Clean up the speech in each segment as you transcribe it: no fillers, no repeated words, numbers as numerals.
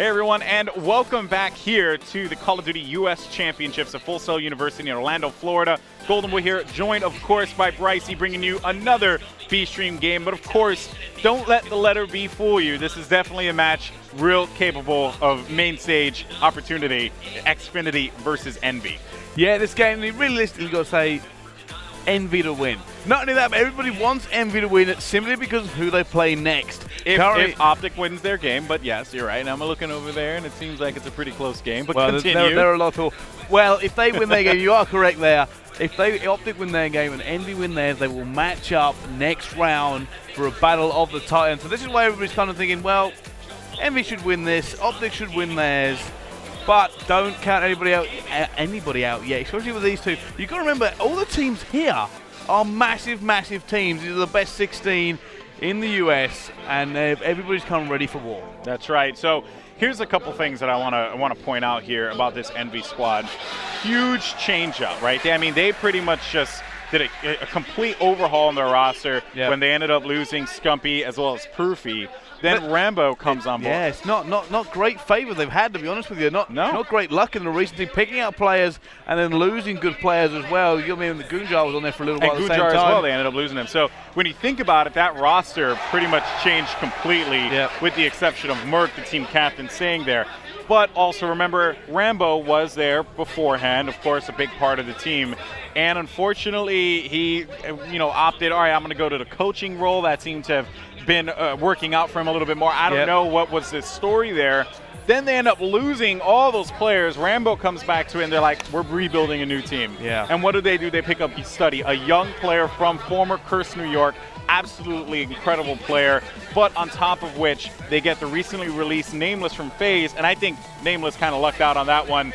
Hey everyone, and welcome back here to the Call of Duty US Championships at Full Sail University in Orlando, Florida. Golden Boy here, joined of course by Brycey, bringing you another B-Stream game. But of course, don't let the letter B fool you. This is definitely a match real capable of main stage opportunity. Xfinity versus EnVy. Yeah, this game, realistically, you've got to say EnVy to win. Not only that, but everybody wants EnVy to win simply because of who they play next. If Optic wins their game, but yes, you're right. And I'm looking over there, and it seems like it's a pretty close game. But well, continue. There are a lot of. Well, if they win their game, you are correct there. If Optic win their game and EnVy win theirs, they will match up next round for a battle of the Titans. So this is why everybody's kind of thinking, well, EnVy should win this, Optic should win theirs. But don't count anybody out yet, especially with these two. You've got to remember, all the teams here are massive, massive teams. These are the best 16 in the US, and everybody's kind of ready for war. That's right. So here's a couple things that I want to point out here about this EnVy squad. Huge change up, right? I mean, they pretty much just did a complete overhaul in their roster when they ended up losing Scumpy as well as Proofy. Then Rambo comes on board. Yeah, it's not great favor they've had, to be honest with you. Not great luck in the recent team, picking out players and then losing good players as well. You mean the Goonjar was on there for a little while at the same time. And Goonjar as well, they ended up losing him. So when you think about it, that roster pretty much changed completely, with the exception of Merc, the team captain, staying there. But also remember, Rambo was there beforehand, of course, a big part of the team. And unfortunately, he opted, all right, I'm going to go to the coaching role. That seemed to have been working out for him a little bit more. I don't know what was the story there. Then they end up losing all those players. Rambo comes back to it, and they're like, we're rebuilding a new team. And what do? They pick up Study, a young player from former Curse, New York. Absolutely incredible player, but on top of which they get the recently released Nameless from FaZe, and I think Nameless kind of lucked out on that one.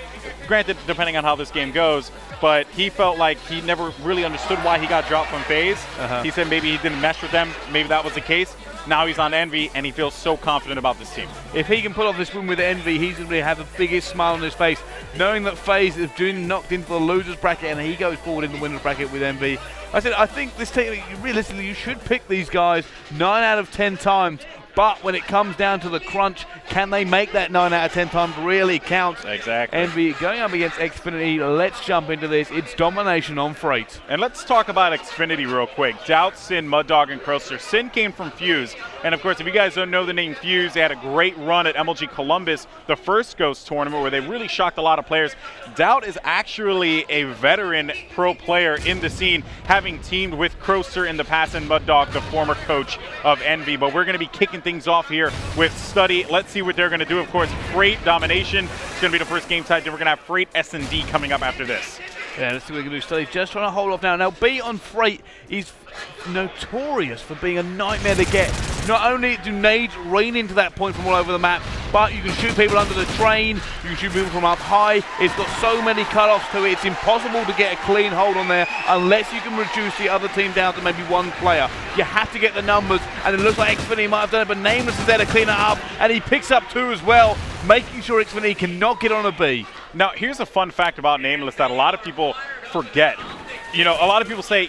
Granted, depending on how this game goes, but he felt like he never really understood why he got dropped from FaZe. He said maybe he didn't mesh with them, maybe that was the case. Now he's on EnVy, and he feels so confident about this team. If he can pull off this win with EnVy, he's going to have the biggest smile on his face, knowing that FaZe is being knocked into the losers bracket, and he goes forward in the winners bracket with EnVy. I think this team, realistically, you should pick these guys 9 out of 10 times. But when it comes down to the crunch, can they make that 9 out of 10 times really count? Exactly. EnVy going up against Xfinity. Let's jump into this. It's domination on Freight. And let's talk about Xfinity real quick. Doubt, Sin, Mud Dog, and Croaster. Sin came from Fuse. And of course, if you guys don't know the name Fuse, they had a great run at MLG Columbus, the first Ghost tournament, where they really shocked a lot of players. Doubt is actually a veteran pro player in the scene, having teamed with Croaster in the past and Mud Dog, the former coach of EnVy. But we're going to be kicking things off here with Study. Let's see what they're going to do. Of course, Freight domination. It's going to be the first game side. Then we're going to have Freight S&D coming up after this. Yeah, let's see what we can do. Study just trying to hold off now. Now, B on Freight is notorious for being a nightmare to get. Not only do nades rain into that point from all over the map, but you can shoot people under the train, you can shoot people from up high. It's got so many cutoffs to it, it's impossible to get a clean hold on there unless you can reduce the other team down to maybe one player. You have to get the numbers, and it looks like Xfinity might have done it, but Nameless is there to clean it up, and he picks up 2 as well, making sure Xfinity cannot get on a B. Now, here's a fun fact about Nameless that a lot of people forget. A lot of people say,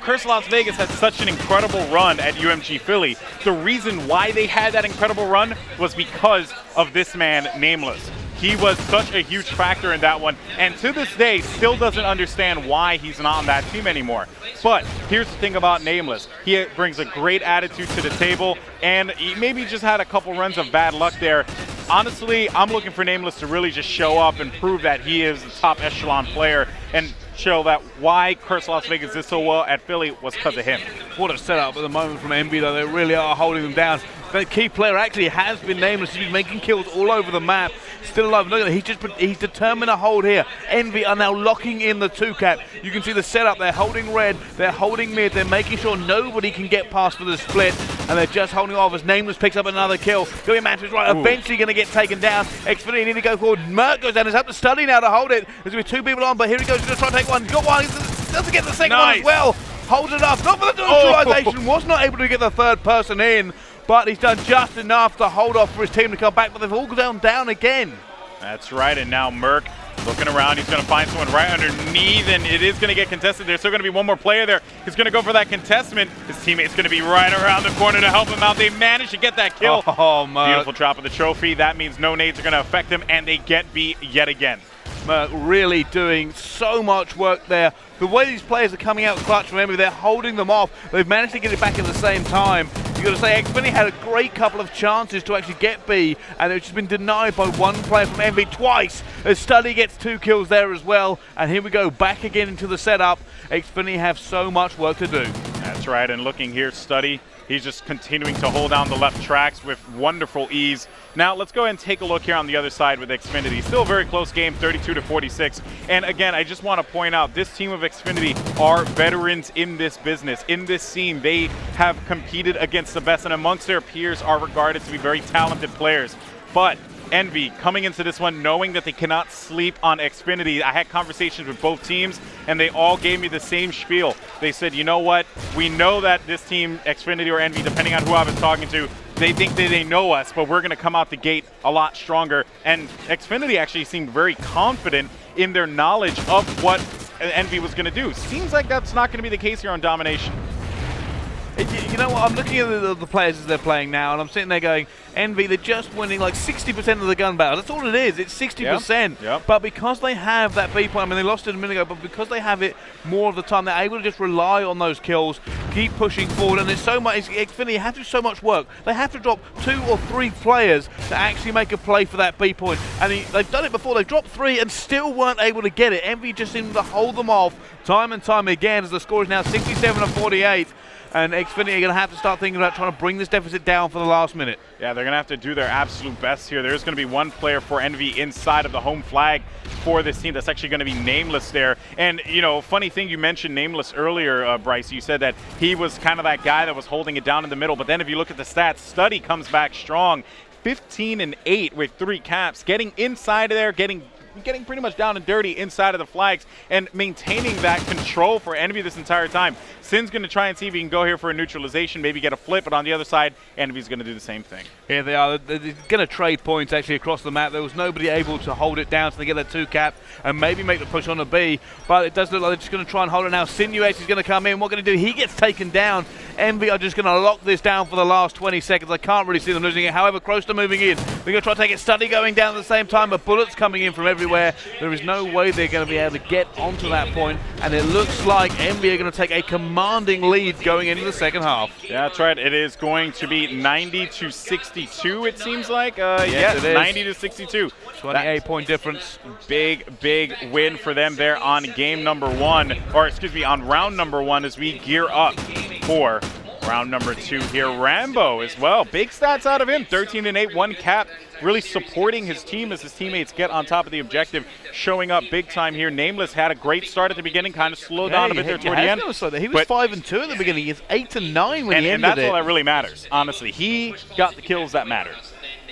Curse Las Vegas had such an incredible run at UMG Philly. The reason why they had that incredible run was because of this man, Nameless. He was such a huge factor in that one, and to this day, still doesn't understand why he's not on that team anymore. But here's the thing about Nameless. He brings a great attitude to the table, and he maybe just had a couple runs of bad luck there. Honestly, I'm looking for Nameless to really just show up and prove that he is a top echelon player and show that why Curse Las Vegas did so well at Philly was because of him. What a setup at the moment from EnVy, though. They really are holding them down. The key player actually has been Nameless. He's been making kills all over the map. Still alive. Look at that. He's determined to hold here. EnVy are now locking in the 2-cap. You can see the setup. They're holding red. They're holding mid. They're making sure nobody can get past for the split. And they're just holding off as Nameless picks up another kill. Going to be matches right. Ooh. Eventually going to get taken down. Xfinity need to go forward. Merc goes down. It's up to Study now to hold it. There's going to be 2 people on, but here he goes. He's going to try to take one. He's got one. He doesn't get the second one as well. Holds it up. Not for the neutralization. Was not able to get the 3rd person in. But he's done just enough to hold off for his team to come back, but they've all gone down again. That's right, and now Merc Looking around, he's going to find someone right underneath, and it is going to get contested. There's still going to be one more player there. He's going to go for that contestment. His teammate's going to be right around the corner to help him out. They manage to get that kill. Oh, man. Beautiful drop of the trophy. That means no nades are going to affect them, and they get beat yet again. Merc really doing so much work there. The way these players are coming out clutch, remember, they're holding them off. They've managed to get it back at the same time. You've got to say, Xfinity had a great couple of chances to actually get B, and it's just been denied by one player from EnVy twice, as Study gets 2 kills there as well. And here we go, back again into the setup. Xfinity have so much work to do. That's right, and looking here, Study, he's just continuing to hold down the left tracks with wonderful ease. Now, let's go ahead and take a look here on the other side with Xfinity. Still a very close game, 32-46. And again, I just want to point out, this team of Xfinity are veterans in this business, in this scene. They have competed against the best, and amongst their peers are regarded to be very talented players. But EnVy coming into this one knowing that they cannot sleep on Xfinity. I had conversations with both teams, and they all gave me the same spiel. They said, you know what, we know that this team, Xfinity or EnVy, depending on who I was talking to, they think that they know us, but we're going to come out the gate a lot stronger. And Xfinity actually seemed very confident in their knowledge of what EnVy was going to do. Seems like that's not going to be the case here on Domination. You know what, I'm looking at the players as they're playing now, and I'm sitting there going, EnVy, they're just winning like 60% of the gun battles. That's all it is, it's 60%. Yep. But because they have that B point, I mean, they lost it a minute ago, but because they have it more of the time, they're able to just rely on those kills, keep pushing forward, and there's so much, Xfinity have to do so much work. They have to drop 2 or 3 players to actually make a play for that B point. And they've done it before, they've dropped 3 and still weren't able to get it. EnVy just seemed to hold them off time and time again, as the score is now 67-48. And Xfinity are going to have to start thinking about trying to bring this deficit down for the last minute. Yeah, they're going to have to do their absolute best here. There's going to be one player for EnVy inside of the home flag for this team that's actually going to be Nameless there. And, you know, funny thing, you mentioned Nameless earlier, Bryce. You said that he was kind of that guy that was holding it down in the middle. But then if you look at the stats, Study comes back strong. 15-8 with 3 caps, getting inside of there, getting pretty much down and dirty inside of the flags and maintaining that control for EnVy this entire time. Sin's going to try and see if he can go here for a neutralization, maybe get a flip, but on the other side, EnVy's going to do the same thing. Yeah, they are. They're going to trade points actually across the map. There was nobody able to hold it down, so they get that 2 cap and maybe make the push on a B, but it does look like they're just going to try and hold it now. Sinuates is going to come in. What going to do? He gets taken down. EnVy are just going to lock this down for the last 20 seconds. I can't really see them losing it. However, Kroster moving in. They're going to try to take it. Study going down at the same time, but bullets coming in from everywhere. There is no way they're going to be able to get onto that point, and it looks like EnVy are going to take a commanding lead going into the second half. Yeah, that's right. It is going to be 90-62, it seems like. Yes, it is. 90-62. 28-point difference. Big win for them there on game number 1, or excuse me, on round number 1 as we gear up for round number 2 here. Rambo as well. Big stats out of him. 13-8, 1 cap. Really supporting his team as his teammates get on top of the objective. Showing up big time here. Nameless had a great start at the beginning. Kind of slowed down a bit there toward the end. He was 5-2 at the beginning. He's 8-9 when he ended it. And that's all that really matters, honestly. He got the kills that mattered.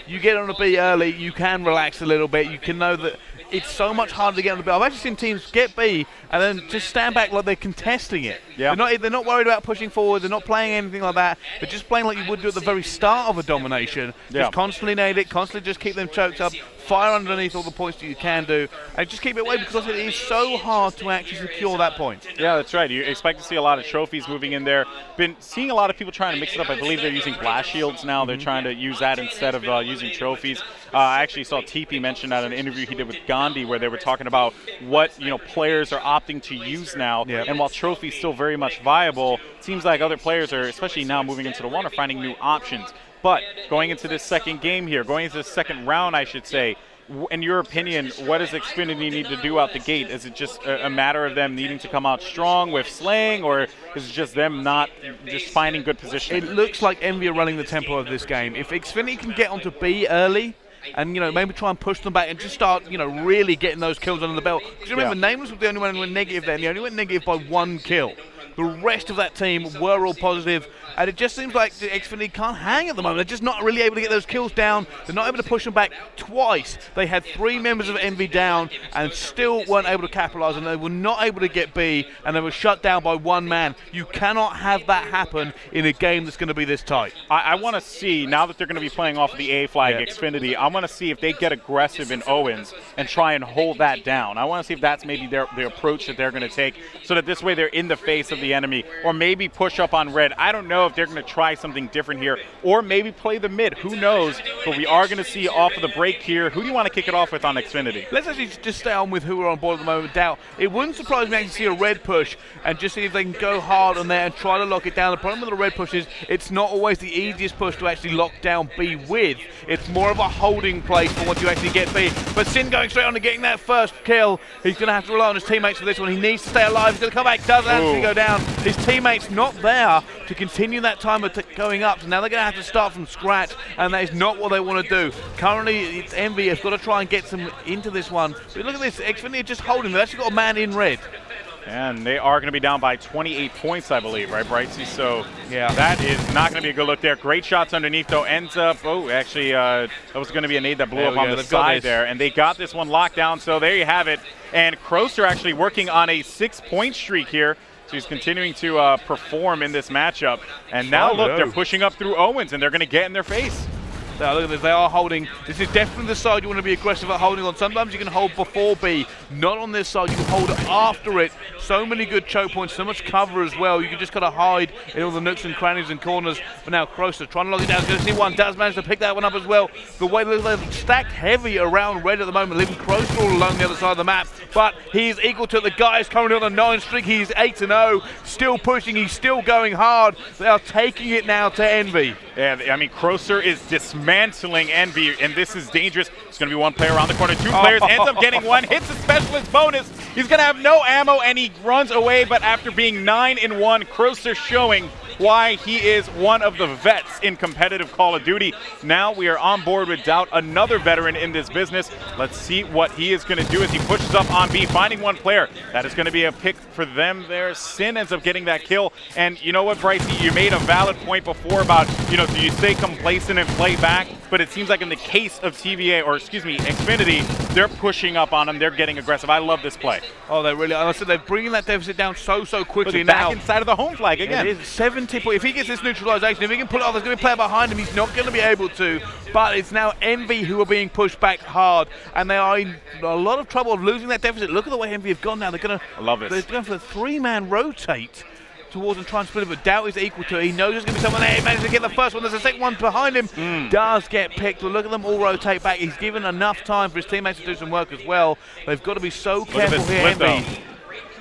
You get on a B early, you can relax a little bit. You can know that it's so much harder to get on the B. I've actually seen teams get B and then just stand back like they're contesting it. Yeah. They're not worried about pushing forward. They're not playing anything like that. They're just playing like you would do at the very start of a domination. Yeah. Just constantly nade it, constantly just keep them choked up, fire underneath all the points that you can do, and just keep it away because it is so hard to actually secure that point. Yeah, that's right. You expect to see a lot of trophies moving in there. Been seeing a lot of people trying to mix it up. I believe they're using blast shields now. They're trying to use that instead of using trophies. I actually saw TP mention that in an interview he did with Gandhi where they were talking about what players are opting to use now. Yep. And while trophy's still very much viable, it seems like other players are, especially now moving into the 1, are finding new options. But going into this second game here, going into the second round, I should say, in your opinion, what does Xfinity need to do out the gate? Is it just a matter of them needing to come out strong with slaying, or is it just them not just finding good positioning? It looks like EnVy are running the tempo of this game. If Xfinity can get onto B early, and maybe try and push them back and just start really getting those kills under the belt. Because remember, Nameless was the only one who went negative there, and he only went negative by 1 kill. The rest of that team were all positive, and it just seems like the Xfinity can't hang at the moment. They're just not really able to get those kills down. They're not able to push them back twice. They had 3 members of EnVy down and still weren't able to capitalize, and they were not able to get B, and they were shut down by 1 man. You cannot have that happen in a game that's going to be this tight. I want to see, now that they're going to be playing off of the A flag, Xfinity, I want to see if they get aggressive in Owens and try and hold that down. I want to see if that's maybe the approach that they're going to take, so that this way they're in the face of the enemy, or maybe push up on red. I don't know if they're going to try something different here, or maybe play the mid. Who knows? But we are going to see off of the break here. Who do you want to kick it off with on Xfinity? Let's actually just stay on with who are on board at the moment. Doubt. It wouldn't surprise me to see a red push and just see if they can go hard on there and try to lock it down. The problem with the red push is it's not always the easiest push to actually lock down B with. It's more of a holding place for once you actually get B. But Sin going straight on to getting that first kill. He's going to have to rely on his teammates for this one. He needs to stay alive. He's going to come back. Does actually go down. His teammates not there to continue that timer going up. So now they're going to have to start from scratch, and that is not what they want to do. Currently, it's EnVy has got to try and get some into this one. But look at this. Xfinity are just holding. They've actually got a man in red. And they are going to be down by 28 points, I believe, right, Brightsy? So that is not going to be a good look there. Great shots underneath, though. Ends up, that was going to be a nade that blew up on the side there. And they got this one locked down, so there you have it. And Kroster actually working on a 6-point streak here. So he's continuing to perform in this matchup. And now, look, they're pushing up through Owens, and they're going to get in their face. Now look at this, they are holding. This is definitely the side you want to be aggressive at holding on. Sometimes you can hold before B, not on this side. You can hold after it. So many good choke points, so much cover as well. You can just kind of hide in all the nooks and crannies and corners. But now Kroster trying to lock it down. Going to see one. Does manage to pick that one up as well. The way they're stacked heavy around red at the moment, leaving Kroster all alone the other side of the map. But he's equal to the guys currently on a 9 streak. He's 8-0, still pushing. He's still going hard. They are taking it now to EnVy. Yeah, I mean, Kroster is dismantling EnVy, and this is dangerous. It's going to be one player around the corner, 2 players, ends up getting one, hits the specialist bonus. He's going to have no ammo, and he runs away, but after being 9-1, Kroster showing why he is one of the vets in competitive Call of Duty. Now we are on board with Doubt, another veteran in this business. Let's see what he is going to do as he pushes up on B, finding one player. That is going to be a pick for them there. Sin ends up getting that kill. And you know what, Brycey, you made a valid point before about, do you stay complacent and play back? But it seems like in the case of Xfinity, they're pushing up on him. They're getting aggressive. I love this play. Oh, they really are. They're bringing that deficit down so quickly. Look, back inside of the home flag again. It is 70 points. If he gets this neutralization, if he can pull it off, there's going to be a player behind him. He's not going to be able to. But it's now EnVy who are being pushed back hard, and they are in a lot of trouble of losing that deficit. Look at the way EnVy have gone now. They're going to. I love it. They're going for a 3-man rotate towards and try and split it, but Doubt is equal to it. He knows there's going to be someone there. He managed to get the first one. There's a second one behind him. Does get picked. But look at them all rotate back. He's given enough time for his teammates to do some work as well. They've got to be so careful here, EnVy.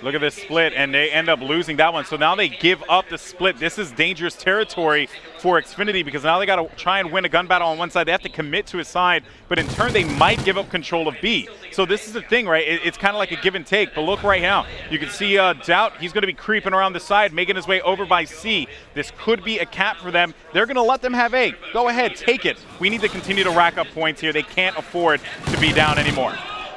Look at this split, and they end up losing that one. So now they give up the split. This is dangerous territory for Xfinity, because now they got to try and win a gun battle on one side. They have to commit to his side, but in turn they might give up control of B. So this is the thing, right? It's kind of like a give and take. But look right now. You can see Doubt. He's going to be creeping around the side, making his way over by C. This could be a cap for them. They're going to let them have A. Go ahead, take it. We need to continue to rack up points here. They can't afford to be down anymore.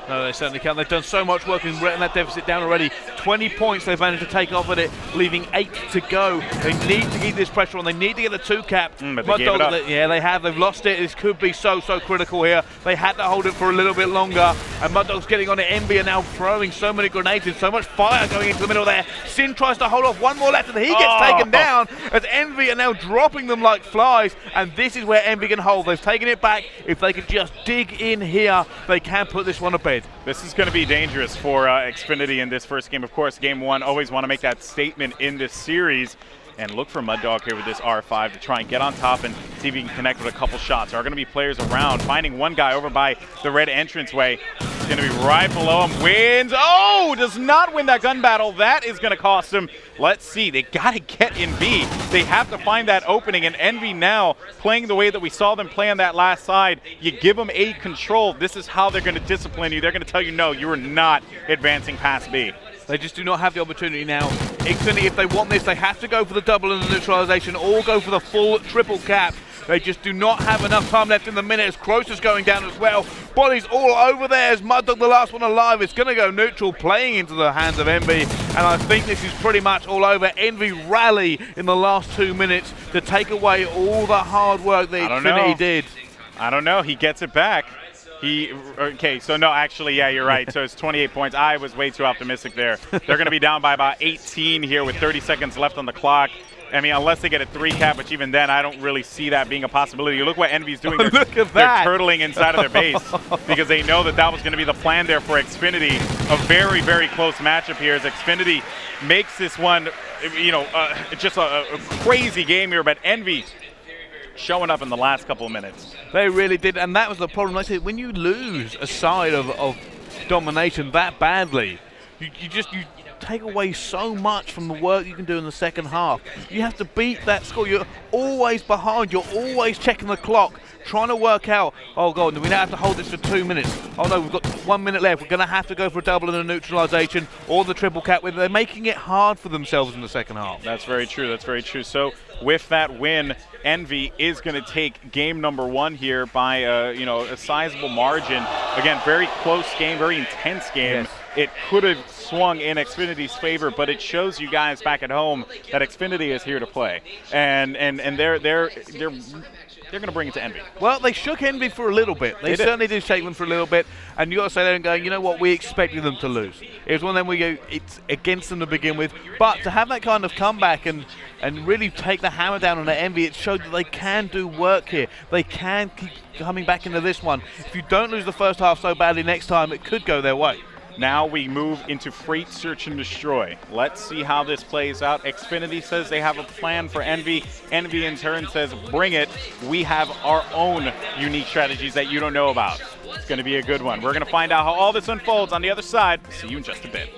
No, they certainly can't. They've done so much work in letting that deficit down already. 20 points they've managed to take off at it, leaving 8 to go. They need to keep this pressure on. They need to get the 2 cap. But they gave it up. Yeah, they have. They've lost it. This could be so critical here. They had to hold it for a little bit longer. And Mud Dog's getting on it. EnVy are now throwing so many grenades and so much fire going into the middle there. Sin tries to hold off one more left, and he gets taken down as EnVy are now dropping them like flies. And this is where EnVy can hold. They've taken it back. If they could just dig in here, they can put this one to bed. This is going to be dangerous for Xfinity in this first game. Of course, game 1, always want to make that statement in this series. And look for Mud Dog here with this R5 to try and get on top and see if he can connect with a couple shots. There are going to be players around, finding one guy over by the red entranceway. He's going to be right below him. Wins. Oh, does not win that gun battle. That is going to cost him. Let's see. They got to get in B. They have to find that opening. And EnVy now playing the way that we saw them play on that last side. You give them A control. This is how they're going to discipline you. They're going to tell you, no, you are not advancing past B. They just do not have the opportunity now. Xfinity, if they want this, they have to go for the double and the neutralization, or go for the full triple cap. They just do not have enough time left in the minute as Crocer's going down as well. Bodies all over there as Mud Dog, the last one alive. It's going to go neutral, playing into the hands of EnVy, and I think this is pretty much all over. EnVy rally in the last 2 minutes to take away all the hard work that Xfinity did. I don't know. He gets it back. Okay, so no, actually, yeah, you're right. So it's 28 points. I was way too optimistic there. They're going to be down by about 18 here with 30 seconds left on the clock. I mean, unless they get a 3 cap, which even then, I don't really see that being a possibility. Look what EnVy's doing. They're turtling inside of their base because they know that was going to be the plan there for Xfinity. A very, very close matchup here as Xfinity makes this one, just a crazy game here. But EnVy showing up in the last couple of minutes. They really did, and that was the problem. Like I said, when you lose a side of domination that badly, you take away so much from the work you can do in the second half. You have to beat that score. You're always behind. You're always checking the clock, trying to work out, oh God, we now have to hold this for 2 minutes. Oh no, we've got 1 minute left. We're going to have to go for a double and a neutralization or the triple cap. They're making it hard for themselves in the second half. That's very true. That's very true. So with that win, EnVy is going to take game number 1 here by a sizable margin. Again, very close game, very intense game. Yes. It could have swung in Xfinity's favor, but it shows you guys back at home that Xfinity is here to play, and they're going to bring it to EnVy. Well, they shook EnVy for a little bit. They certainly did shake them for a little bit, and you got to say there and go, you know what, we expected them to lose. It was one of them it's against them to begin with, but to have that kind of comeback and really take the hammer down on the EnVy, it showed that they can do work here. They can keep coming back into this one. If you don't lose the first half so badly next time, it could go their way. Now we move into Freight Search and Destroy. Let's see how this plays out. Xfinity says they have a plan for EnVy. EnVy in turn says, bring it. We have our own unique strategies that you don't know about. It's going to be a good one. We're going to find out how all this unfolds on the other side. See you in just a bit.